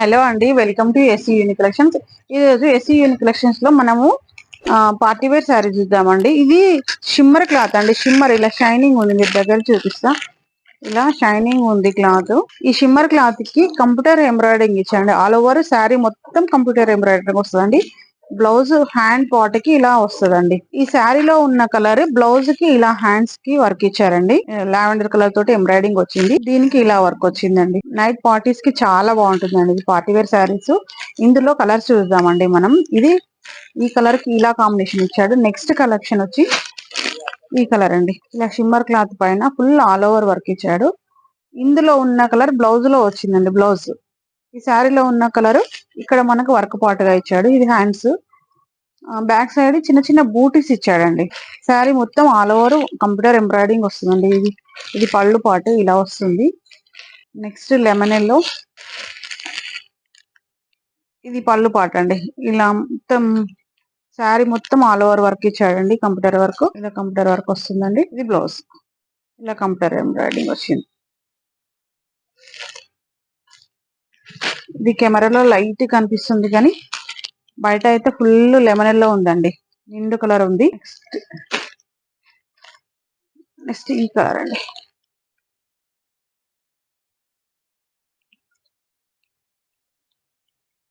Hello అండి, welcome to SC uni collections. ఈరోజు SC uni collections లో మనము పార్టీ వేర్ శారీ చూద్దామండి. ఇది షిమ్మర్ క్లాత్ అండి. షిమ్మర్ ఇలా షైనింగ్ ఉంది, మీరు దగ్గర చూపిస్తా. ఇలా షైనింగ్ ఉంది క్లాత్. ఈ షిమ్మర్ క్లాత్ కి కంప్యూటర్ ఎంబ్రాయిడరింగ్ ఇచ్చండి. ఆల్ ఓవర్ శారీ మొత్తం కంప్యూటర్ ఎంబ్రాయిడరింగ్ వస్తుందండి. బ్లౌజ్ హ్యాండ్ పార్ట్ కి ఇలా వస్తుందండి. ఈ శారీలో ఉన్న కలర్ బ్లౌజ్ కి ఇలా హ్యాండ్స్ కి వర్క్ ఇచ్చారండి. లావెండర్ కలర్ తోటి ఎంబ్రాయిడింగ్ వచ్చింది. దీనికి ఇలా వర్క్ వచ్చిందండి. నైట్ పార్టీస్ కి చాలా బాగుంటుందండి ఇది పార్టీ వేర్ శారీస్. ఇందులో కలర్స్ చూద్దామండి మనం. ఇది ఈ కలర్ కి ఇలా కాంబినేషన్ ఇచ్చాడు. నెక్స్ట్ కలెక్షన్ వచ్చి ఈ కలర్ అండి. ఇలా షిమ్మర్ క్లాత్ పైన ఫుల్ ఆల్ ఓవర్ వర్క్ ఇచ్చాడు. ఇందులో ఉన్న కలర్ బ్లౌజ్ లో వచ్చిందండి. బ్లౌజ్ ఈ శారీలో ఉన్న కలర్ ఇక్కడ మనకు వర్క్ పార్ట్ గా ఇచ్చాడు. ఇది హ్యాండ్స్, బ్యాక్ సైడ్ చిన్న చిన్న బూటీస్ ఇచ్చాడండి. శారీ మొత్తం ఆల్ ఓవర్ కంప్యూటర్ ఎంబ్రాయిడింగ్ వస్తుందండి. ఇది పళ్ళు పాటు ఇలా వస్తుంది. నెక్స్ట్ లెమన్ ఎల్లో, ఇది పళ్ళు పాట అండి. ఇలా మొత్తం శారీ మొత్తం ఆల్ ఓవర్ వర్క్ ఇచ్చాడండి. కంప్యూటర్ వర్క్, ఇలా కంప్యూటర్ వర్క్ వస్తుందండి. ఇది బ్లౌజ్, ఇలా కంప్యూటర్ ఎంబ్రాయిడింగ్ వచ్చింది. ఇది కెమెరాలో లైట్ కనిపిస్తుంది కానీ బయట అయితే ఫుల్ లెమన్ ఎల్లో ఉందండి. నిండు కలర్ ఉంది. నెక్స్ట్ ఈ కలర్ అండి.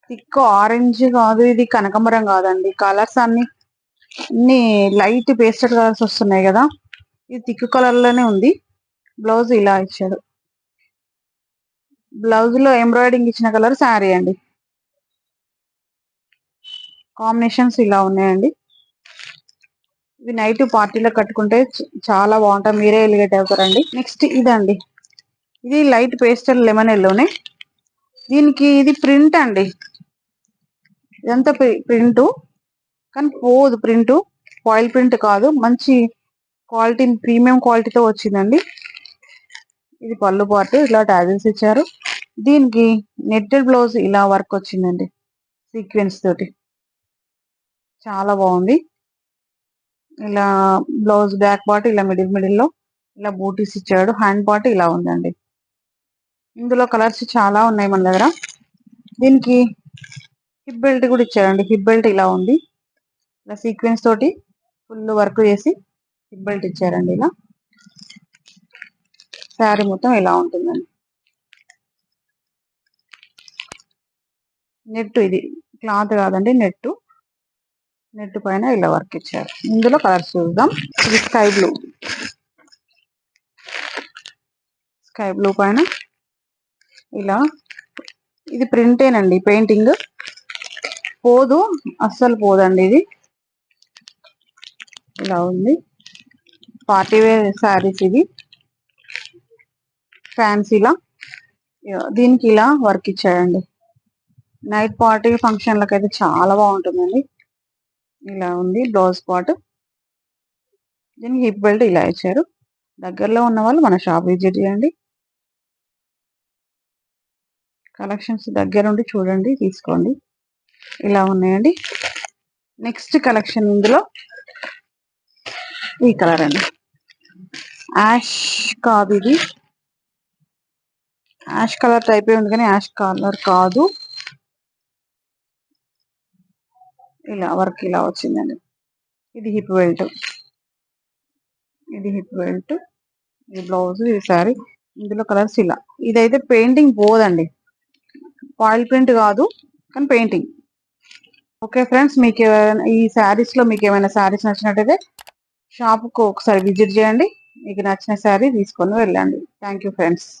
థిక్ ఆరెంజ్ కాదు, ఇది కనకమరం కాదండి. కలర్స్ అన్ని లైట్ పేస్టల్ కలర్స్ వస్తున్నాయి కదా. ఇది థిక్ కలర్ లోనే ఉంది. బ్లౌజ్ ఇలా ఇచ్చాడు. బ్లౌజ్ లో ఎంబ్రాయిడింగ్ ఇచ్చిన కలర్ శారీ అండి. కాంబినేషన్స్ ఇలా ఉన్నాయండి. ఇది నైట్ పార్టీలో కట్టుకుంటే చాలా బాగుంటాయి. మీరే ఎలిగేట్ అవుతారండి. నెక్స్ట్ ఇదండి. ఇది లైట్ పేస్టల్ లెమన్ ఎల్లోనే. దీనికి ఇది ప్రింట్ అండి. ఇదంతా ప్రింట్ కానీ పోదు. ప్రింట్ ఫాయిల్ ప్రింట్ కాదు, మంచి క్వాలిటీ, ప్రీమియం క్వాలిటీతో వచ్చిందండి. ఇది పళ్ళు పాటు ఇలా టాజిల్స్ ఇచ్చారు. దీనికి నెట్టెడ్ బ్లౌజ్ ఇలా వర్క్ వచ్చిందండి సీక్వెన్స్ తోటి. చాలా బాగుంది. ఇలా బ్లౌజ్ బ్యాక్ పార్ట్ ఇలా మిడిల్ లో ఇలా బూటీస్ ఇచ్చాడు. హ్యాండ్ పార్ట్ ఇలా ఉందండి. ఇందులో కలర్స్ చాలా ఉన్నాయి మన దగ్గర. దీనికి హిప్ బెల్ట్ కూడా ఇచ్చారండి. హిప్ బెల్ట్ ఇలా ఉంది. ఇలా సీక్వెన్స్ తోటి ఫుల్ వర్క్ చేసి హిప్ బెల్ట్ ఇచ్చారండి. ఇలా శారీ మొత్తం ఇలా ఉంటుందండి. నెట్, ఇది క్లాత్ కాదండి, నెట్ పైన ఇలా వర్క్ ఇచ్చారు. ఇందులో కలర్స్ చూద్దాం. ఇది స్కై బ్లూ పైన ఇలా, ఇది ప్రింటేనండి, పెయింటింగ్ పోదు, అస్సలు పోదండి. ఇది ఇలా ఉంది. పార్టీ వేర్ శారీస్ ఇది ఫ్యాన్సీలా. దీనికి ఇలా వర్క్ ఇచ్చాడండి. నైట్ పార్టీ ఫంక్షన్లకు అయితే చాలా బాగుంటుందండి. ఇలా ఉంది బ్లౌజ్ పార్ట్. దీనికి హిప్ బెల్ట్ ఇలా ఇచ్చారు. దగ్గరలో ఉన్న వాళ్ళు మన షాప్ విజిట్ చేయండి. కలెక్షన్స్ దగ్గరుండి చూడండి, తీసుకోండి. ఇలా ఉన్నాయండి. నెక్స్ట్ కలెక్షన్ ఇందులో ఈ కలర్ అండి. యాష్ కాదు, ఇది యాష్ కలర్ టైప్ ఉంది కానీ యాష్ కలర్ కాదు. ఇలా వర్క్ ఇలా వచ్చిందండి. ఇది హిప్ బెల్ట్, ఇది బ్లౌజ్, ఇది శారీ. ఇందులో కలర్స్ ఇలా. ఇదైతే పెయింటింగ్ పోదండి, ఫాయిల్ ప్రింట్ కాదు కానీ పెయింటింగ్. ఓకే ఫ్రెండ్స్, మీకు ఈ శారీస్ లో మీకు ఏమైనా శారీస్ నచ్చినట్టయితే షాప్ కు ఒకసారి విజిట్ చేయండి. మీకు నచ్చిన శారీ తీసుకొని వెళ్ళండి. Thank you friends.